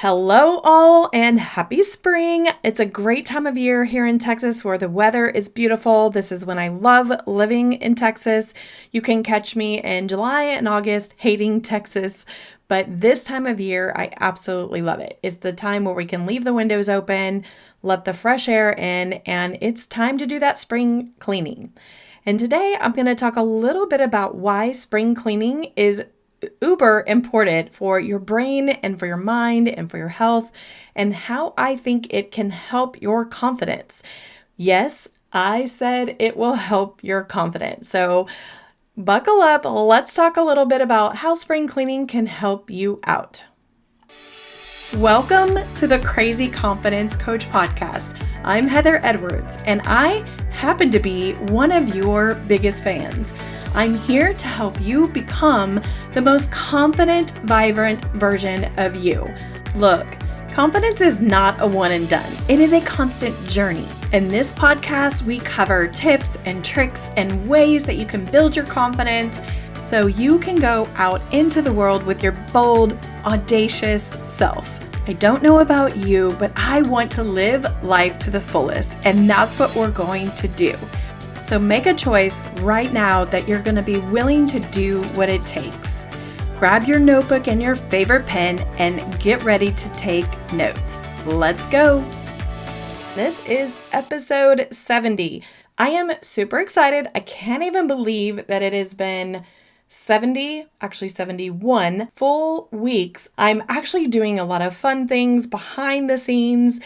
Hello all and happy spring. It's a great time of year here in Texas where the weather is beautiful. This is when I love living in Texas. You can catch me in July and August hating Texas, but this time of year I absolutely love it. It's the time where we can leave the windows open, let the fresh air in, and it's time to do that spring cleaning. And today I'm going to talk a little bit about why spring cleaning is uber important for your brain and for your mind and for your health, and how I think it can help your confidence. Yes, I said it will help your confidence. So buckle up. Let's talk a little bit about how spring cleaning can help you out. Welcome to the Crazy Confidence Coach podcast. I'm Heather Edwards, and I happen to be one of your biggest fans. I'm here to help you become the most confident, vibrant version of you. Look, confidence is not a one and done. It is a constant journey. In this podcast, we cover tips and tricks and ways that you can build your confidence so you can go out into the world with your bold, audacious self. I don't know about you, but I want to live life to the fullest, and that's what we're going to do. So make a choice right now that you're going to be willing to do what it takes. Grab your notebook and your favorite pen and get ready to take notes. Let's go. This is episode 70. I am super excited. I can't even believe that it has been 71 full weeks. I'm actually doing a lot of fun things behind the scenes,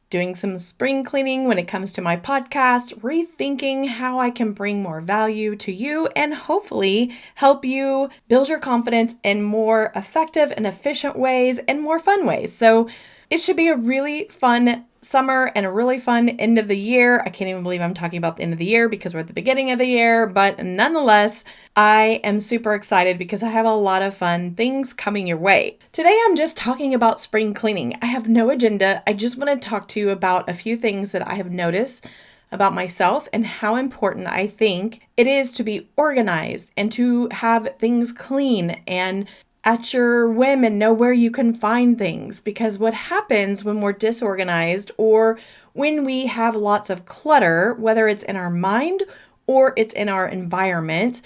doing some spring cleaning when it comes to my podcast, rethinking how I can bring more value to you and hopefully help you build your confidence in more effective and efficient ways and more fun ways. So it should be a really fun summer and a really fun end of the year. I can't even believe I'm talking about the end of the year because we're at the beginning of the year, but nonetheless, I am super excited because I have a lot of fun things coming your way. Today, I'm just talking about spring cleaning. I have no agenda. I just want to talk to you about a few things that I have noticed about myself and how important I think it is to be organized and to have things clean and at your whim and know where you can find things. Because what happens when we're disorganized or when we have lots of clutter, whether it's in our mind or it's in our environment,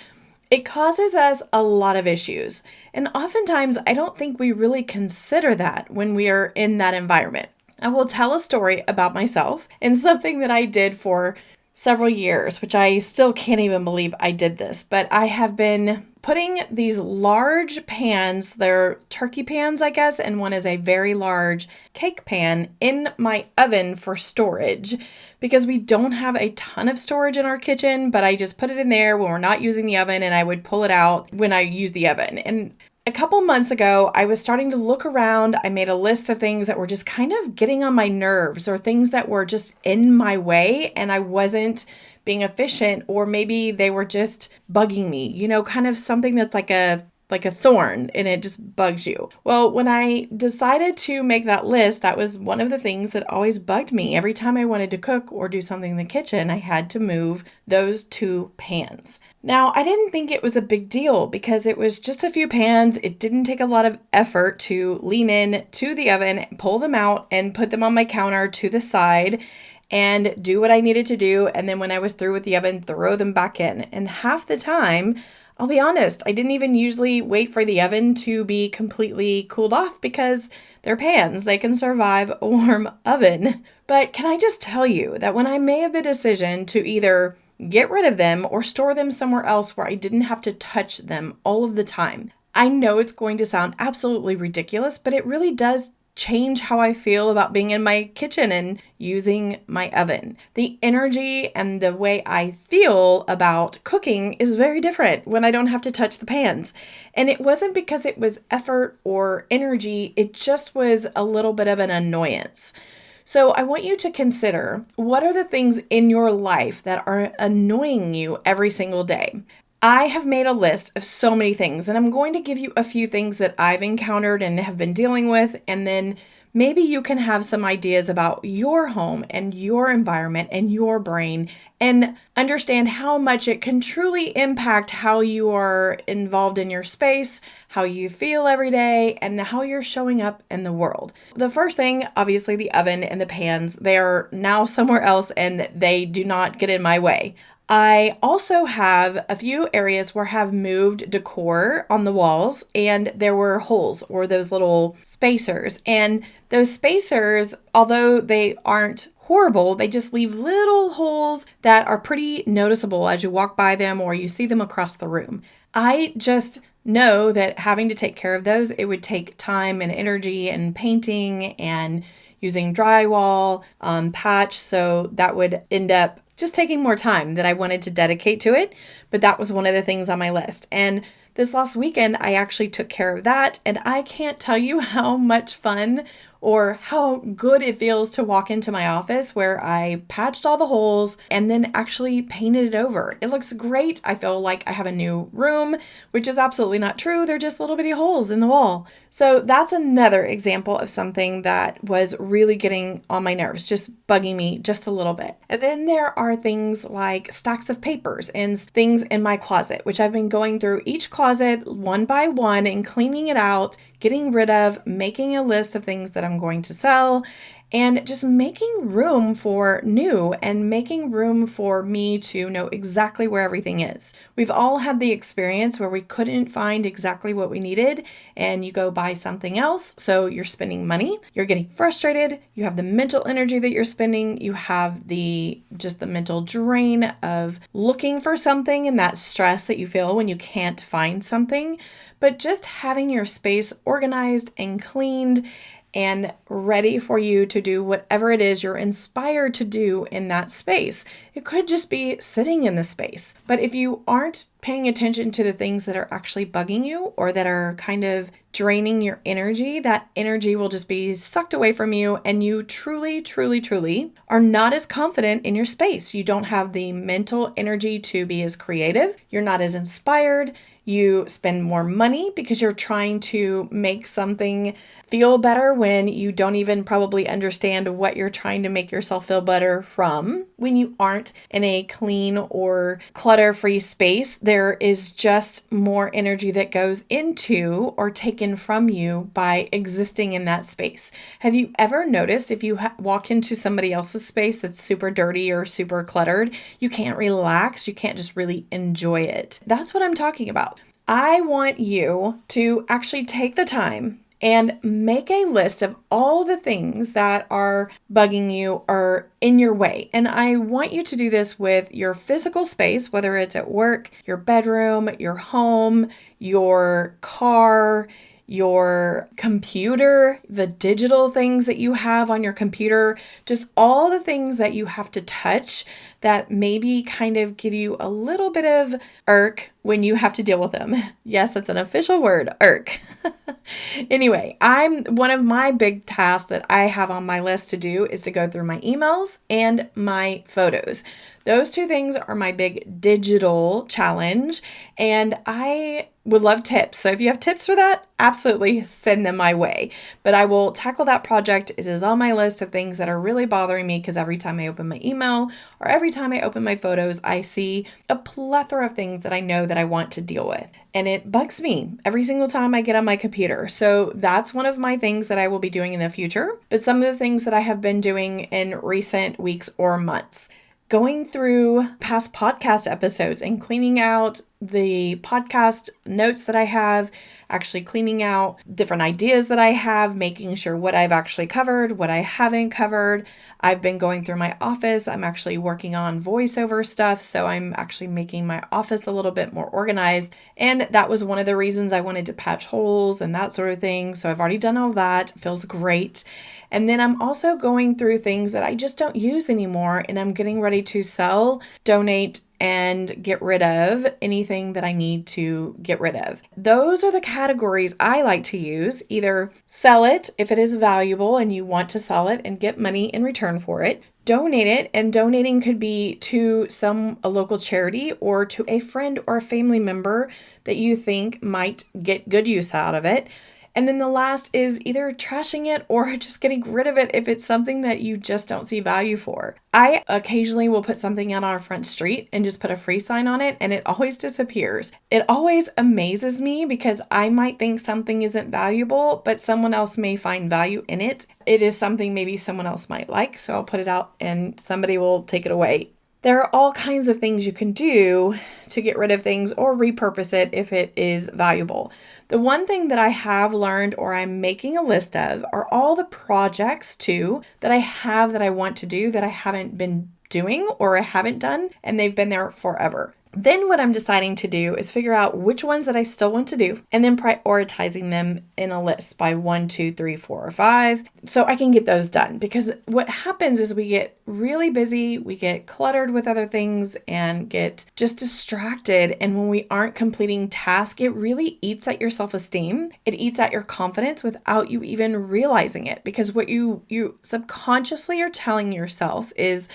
it causes us a lot of issues. And oftentimes, I don't think we really consider that when we are in that environment. I will tell a story about myself and something that I did for several years, which I still can't even believe I did this, but I have been putting these large pans, they're turkey pans, I guess, and one is a very large cake pan in my oven for storage because we don't have a ton of storage in our kitchen, but I just put it in there when we're not using the oven and I would pull it out when I use the oven. And a couple months ago, I was starting to look around. I made a list of things that were just kind of getting on my nerves or things that were just in my way and I wasn't being efficient, or maybe they were just bugging me, kind of something that's like a thorn and it just bugs you. Well, when I decided to make that list, that was one of the things that always bugged me. Every time I wanted to cook or do something in the kitchen, I had to move those two pans. Now, I didn't think it was a big deal because it was just a few pans. It didn't take a lot of effort to lean in to the oven, pull them out, and put them on my counter to the side and do what I needed to do. And then when I was through with the oven, throw them back in. And half the time, I'll be honest, I didn't even usually wait for the oven to be completely cooled off because they're pans. They can survive a warm oven. But can I just tell you that when I made the decision to either get rid of them or store them somewhere else where I didn't have to touch them all of the time, I know it's going to sound absolutely ridiculous, but it really does change how I feel about being in my kitchen and using my oven. The energy and the way I feel about cooking is very different when I don't have to touch the pans. And it wasn't because it was effort or energy, it just was a little bit of an annoyance. So I want you to consider, what are the things in your life that are annoying you every single day? I have made a list of so many things, and I'm going to give you a few things that I've encountered and have been dealing with, and then maybe you can have some ideas about your home and your environment and your brain and understand how much it can truly impact how you are involved in your space, how you feel every day, and how you're showing up in the world. The first thing, obviously, the oven and the pans, they are now somewhere else and they do not get in my way. I also have a few areas where I have moved decor on the walls and there were holes or those little spacers. And those spacers, although they aren't horrible, they just leave little holes that are pretty noticeable as you walk by them or you see them across the room. I just know that having to take care of those, it would take time and energy and painting and using drywall, patch. So that would end up just taking more time that I wanted to dedicate to it. But that was one of the things on my list. And this last weekend, I actually took care of that. And I can't tell you how much fun or how good it feels to walk into my office where I patched all the holes and then actually painted it over. It looks great. I feel like I have a new room, which is absolutely not true. They're just little bitty holes in the wall. So that's another example of something that was really getting on my nerves, just bugging me just a little bit. And then there are things like stacks of papers and things in my closet, which I've been going through each closet one by one and cleaning it out, getting rid of, making a list of things that I'm going to sell, and just making room for new and making room for me to know exactly where everything is. We've all had the experience where we couldn't find exactly what we needed and you go buy something else. So you're spending money, you're getting frustrated, you have the mental energy that you're spending, you have the mental drain of looking for something and that stress that you feel when you can't find something. But just having your space organized and cleaned and ready for you to do whatever it is you're inspired to do in that space. It could just be sitting in the space. But if you aren't paying attention to the things that are actually bugging you or that are kind of draining your energy, that energy will just be sucked away from you and you truly, truly, truly are not as confident in your space. You don't have the mental energy to be as creative. You're not as inspired. You spend more money because you're trying to make something feel better when you don't even probably understand what you're trying to make yourself feel better from. When you aren't in a clean or clutter-free space, there is just more energy that goes into or taken from you by existing in that space. Have you ever noticed if you walk into somebody else's space that's super dirty or super cluttered, you can't relax, you can't just really enjoy it? That's what I'm talking about. I want you to actually take the time and make a list of all the things that are bugging you or in your way. And I want you to do this with your physical space, whether it's at work, your bedroom, your home, your car, your computer, the digital things that you have on your computer, just all the things that you have to touch that maybe kind of give you a little bit of irk when you have to deal with them. Yes, that's an official word, irk. Anyway, one of my big tasks that I have on my list to do is to go through my emails and my photos. Those two things are my big digital challenge, and I would love tips. So if you have tips for that, absolutely send them my way. But I will tackle that project. It is on my list of things that are really bothering me because every time I open my email or every time I open my photos, I see a plethora of things that I know that I want to deal with. And it bugs me every single time I get on my computer. So that's one of my things that I will be doing in the future. But some of the things that I have been doing in recent weeks or months, going through past podcast episodes and cleaning out the podcast notes that I have, actually cleaning out different ideas that I have, making sure what I've actually covered, what I haven't covered. I've been going through my office. I'm actually working on voiceover stuff, so I'm actually making my office a little bit more organized. And that was one of the reasons I wanted to patch holes and that sort of thing. So I've already done all that. It feels great. And then I'm also going through things that I just don't use anymore, and I'm getting ready to sell, donate, and get rid of anything that I need to get rid of. Those are the categories I like to use. Either sell it if it is valuable and you want to sell it and get money in return for it. donate it. And donating could be to a local charity or to a friend or a family member that you think might get good use out of it. And then the last is either trashing it or just getting rid of it if it's something that you just don't see value for. I occasionally will put something out on our front street and just put a free sign on it, and it always disappears. It always amazes me because I might think something isn't valuable, but someone else may find value in it. It is something maybe someone else might like, so I'll put it out and somebody will take it away. There are all kinds of things you can do to get rid of things or repurpose it if it is valuable. The one thing that I have learned or I'm making a list of are all the projects too that I have that I want to do that I haven't been doing or I haven't done, and they've been there forever. Then what I'm deciding to do is figure out which ones that I still want to do and then prioritizing them in a list by 1, 2, 3, 4, or 5 so I can get those done. Because what happens is we get really busy, we get cluttered with other things and get just distracted. And when we aren't completing tasks, it really eats at your self-esteem. It eats at your confidence without you even realizing it. Because what you subconsciously are telling yourself is,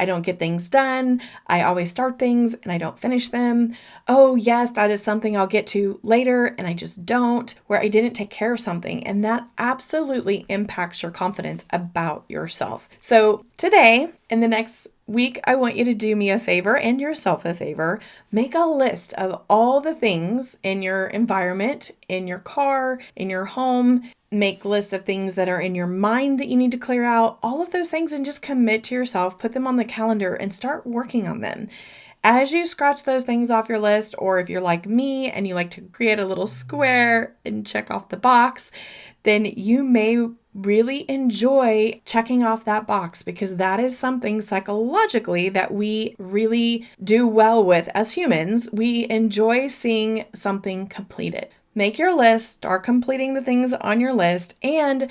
I don't get things done. I always start things and I don't finish them. Oh, yes, that is something I'll get to later and I just don't, where I didn't take care of something. And that absolutely impacts your confidence about yourself. So today, in the next week, I want you to do me a favor and yourself a favor. Make a list of all the things in your environment, in your car, in your home. Make lists of things that are in your mind that you need to clear out, all of those things, and just commit to yourself, put them on the calendar and start working on them. As you scratch those things off your list, or if you're like me and you like to create a little square and check off the box, then you may really enjoy checking off that box, because that is something psychologically that we really do well with as humans. We enjoy seeing something completed. Make your list, start completing the things on your list, and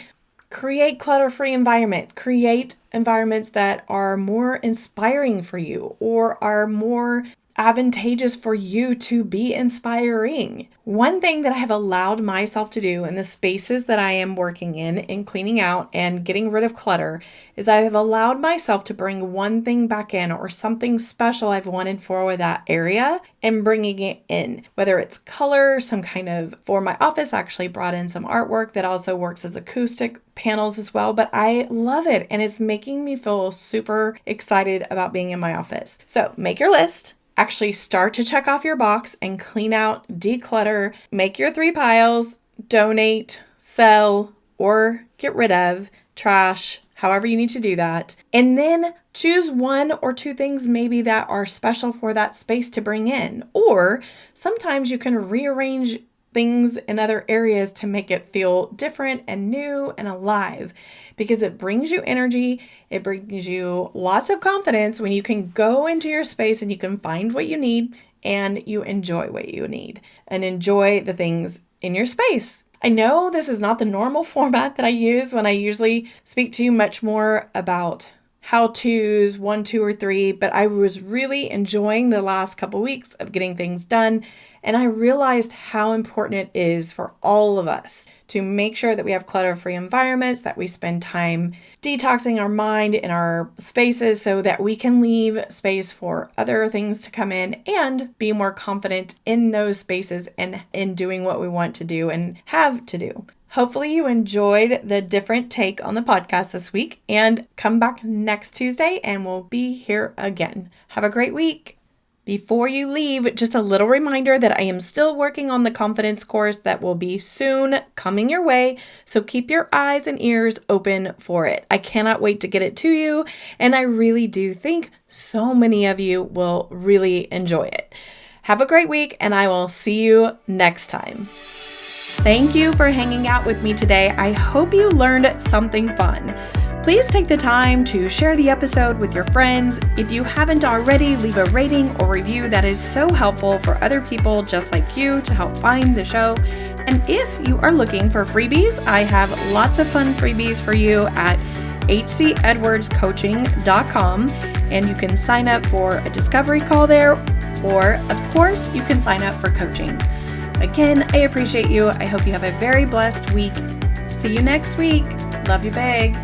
create clutter-free environment. Create environments that are more inspiring for you or are more advantageous for you to be inspiring. One thing that I have allowed myself to do in the spaces that I am working in cleaning out and getting rid of clutter, is I have allowed myself to bring one thing back in or something special I've wanted for that area and bringing it in. Whether it's color, some kind of, for my office, I actually brought in some artwork that also works as acoustic panels as well, but I love it and it's making me feel super excited about being in my office. So make your list. Actually start to check off your box and clean out, declutter, make your 3 piles, donate, sell, or get rid of, trash, however you need to do that. And then choose 1 or 2 things maybe that are special for that space to bring in. Or sometimes you can rearrange things in other areas to make it feel different and new and alive, because it brings you energy. It brings you lots of confidence when you can go into your space and you can find what you need and you enjoy what you need and enjoy the things in your space. I know this is not the normal format that I use when I usually speak to you, much more about how-tos, 1, 2, or 3, but I was really enjoying the last couple weeks of getting things done, and I realized how important it is for all of us to make sure that we have clutter-free environments, that we spend time detoxing our mind in our spaces so that we can leave space for other things to come in and be more confident in those spaces and in doing what we want to do and have to do. Hopefully you enjoyed the different take on the podcast this week, and come back next Tuesday and we'll be here again. Have a great week. Before you leave, just a little reminder that I am still working on the confidence course that will be soon coming your way, so keep your eyes and ears open for it. I cannot wait to get it to you, and I really do think so many of you will really enjoy it. Have a great week, and I will see you next time. Thank you for hanging out with me today. I hope you learned something fun. Please take the time to share the episode with your friends. If you haven't already, leave a rating or review. That is so helpful for other people just like you to help find the show. And if you are looking for freebies, I have lots of fun freebies for you at hcedwardscoaching.com, and you can sign up for a discovery call there, or of course, you can sign up for coaching. Again, I appreciate you. I hope you have a very blessed week. See you next week. Love you big.